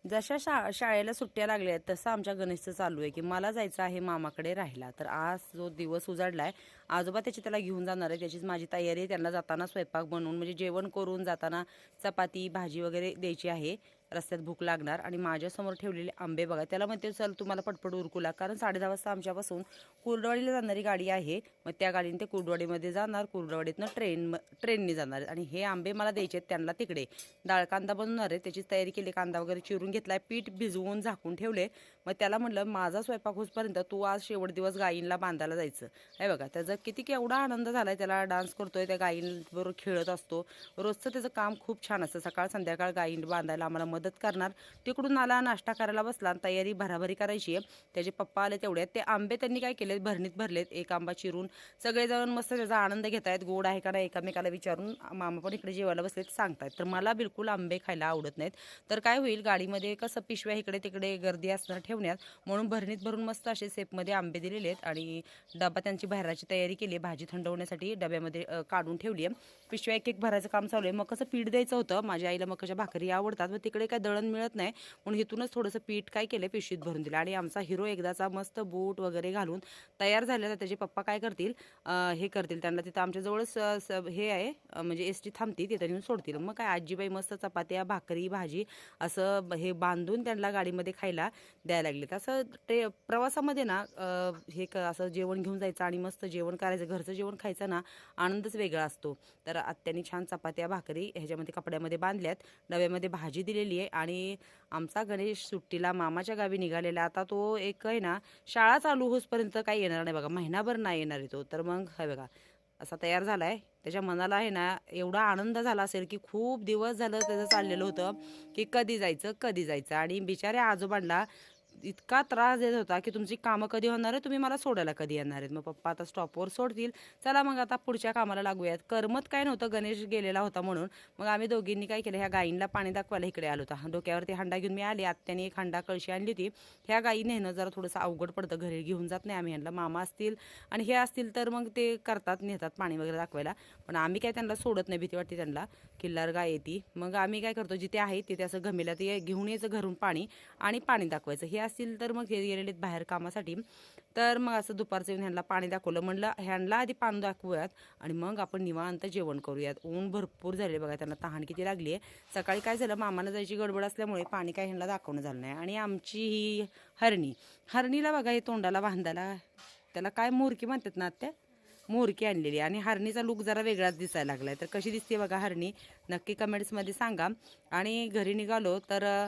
जशा शाळेला सुट्ट्या लागल्या आहेत तसं आमच्या गणेशचं चालू आहे की मला जायचं आहे मामाकडे राहायला. तर आज जो दिवस उजाडलाय, आजोबा त्याला घेऊन जाणार आहे. त्याचीच माझी तयारी आहे. त्यांना जाताना स्वयंपाक बनवून म्हणजे जेवण करून जाताना चपाती भाजी वगैरे द्यायची आहे. रस्त्यात भूक लागणार. आणि माझ्यासमोर ठेवलेले आंबे बघा. त्याला म्हणते चल तुम्हाला पटपट उरकूला, कारण 10:30 वाजता आमच्यापासून कुर्डवाडीला जाणारी गाडी आहे. मग त्या गाडीने ते कुर्डवाडीमध्ये जाणार. कुर्डवाडीतनं ट्रेनने जाणार. आणि हे आंबे मला द्यायचे आहेत त्यांना तिकडे. डाळ कांदा बनवणार आहे, त्याचीच तयारी केली. कांदा वगैरे चिरून घेतलाय, पीठ भिजवून झाकून ठेवले. मग त्याला म्हटलं माझा स्वयंपाक होईपर्यंत तू आज शेवट दिवस गायींना बांधायला जायचं. हे बघा त्याचा किती केवढा आनंद झालाय. त्याला डान्स करतोय, त्या गायींबरोबर खेळत असतो. रोजचं त्याचं काम खूप छान असतं. सकाळ संध्याकाळ गायींना बांधायला आम्हाला मदत करणार. तिकडून आला, नाश्ता करायला बसला, तयारी भराभरी करायची आहे. त्याचे पप्पा आले तेवढ्यात. ते आंबे त्यांनी काय केलेत, भरणीत भरलेत. एक आंबा चिरून सगळेजण मस्त त्याचा आनंद घेतायत. गोड आहे का नाही एकामेकाला विचारून. मामा पण इकडे जेवायला बसलेत, सांगतायत. तर मला बिलकुल आंबे खायला आवडत नाहीत. तर काय होईल, गाडीमध्ये कसं पिशव्या इकडे तिकडे गर्दी असणार ठेवण्यात, म्हणून भरणीत भरून मस्त असे सेपमध्ये आंबे दिलेले आहेत. आणि डबा त्यांची बाहेरची तयारी केली आहे. भाजी थंड होण्यासाठी डब्यामध्ये काढून ठेवली आहे. पिशव्या एक एक भरायचं काम चालू आहे. मग कसं पीठ द्यायचं होतं. माझ्या आईला मकाच्या भाकरी आवडतात, मग तिकडे काय दळण मिळत नाही, म्हणून इथूनच थोडंसं पीठ काय केलं पिशवीत भरून दिलं. आणि आमचा हिरो एकदाचा मस्त बूट वगैरे घालून तयार झालेला. त्याचे पप्पा काय करतील, हे करतील, त्यांना तिथं आमच्याजवळच हे आहे म्हणजे एसटी थांबती, तिथं नेऊन सोडतील. मग काय आजीबाई मस्त चपात्या भाकरी भाजी असं हे बांधून त्यांना गाडीमध्ये खायला द्यायला लागले. असं प्रवासामध्ये ना असं जेवण घेऊन जायचं आणि मस्त जेवण करायचं. घरचं जेवण खायचं ना, आनंदच वेगळा असतो. तर आत्यानी छान चपात्या भाकरी ह्याच्यामध्ये कपड्यामध्ये बांधल्यात. डब्यामध्ये भाजी दिलेली आहे. आणि आमचा गणेश सुट्टीला मामाच्या गावी निघालेला. आता तो एक आहे ना, शाळा चालू होईपर्यंत काही येणार नाही बघा, महिनाभर नाही येणार आहे तो. तर मग हे बघा असा तयार झालाय. त्याच्या मनाला आहे ना एवढा आनंद झाला असेल की खूप दिवस झालं त्याचं चाललेलं होतं की कधी जायचं कधी जायचं. आणि बिचाऱ्या आजोबांना इतका त्रास देत होता की तुमची कामं कधी होणार आहे, तुम्ही मला सोडायला कधी येणार आहेत. मग पप्पा आता स्टॉपवर सोडतील. चला मग आता पुढच्या कामाला लागूयात. करमत काय नव्हतं, गणेश गेलेला होता म्हणून. मग आम्ही दोघींनी काय केलं, ह्या गायींना पाणी दाखवायला इकडे आलो होता. डोक्यावरती हंडा घेऊन मी आली. आत्याने एक हंडा कळशी आणली होती. ह्या गायी नेणं जरा थोडंसं अवघड पडतं, घरी घेऊन जात नाही आम्ही. ह्यांना मामा असतील आणि हे असतील तर मग ते करतात, नेतात पाणी वगैरे दाखवायला. पण आम्ही काय त्यांना सोडत नाही, भीती वाटते त्यांना. किल्लार गाय येते. मग आम्ही काय करतो, जिथे आहे तिथे असं घमेला ते घेऊन यायचं घरून पाणी आणि पाणी दाखवायचं. हे असतील तर मग हे गेलेले बाहेर कामासाठी. तर मग असं दुपारचं येऊन ह्यांना पाणी दाखवलं. म्हणलं ह्यांना आधी पाणी दाखवूयात आणि मग आपण निवांत जेवण करूयात. ऊन भरपूर झाले बघा, त्यांना तहान किती लागली आहे. सकाळी काय झालं, मामाला जायची गडबड असल्यामुळे पाणी काय ह्यांना दाखवणं झालं नाही. आणि आमची ही हरणीला बघा, हे तोंडाला बांधायला त्याला काय मोरकी म्हणतात ना त्या, मोरकी आणलेली. आणि हरणीचा लुक जरा वेगळाच दिसायला लागलाय. तर कशी दिसते बघा हरणी, नक्की कमेंट्समध्ये सांगा. आणि घरी निघालो तर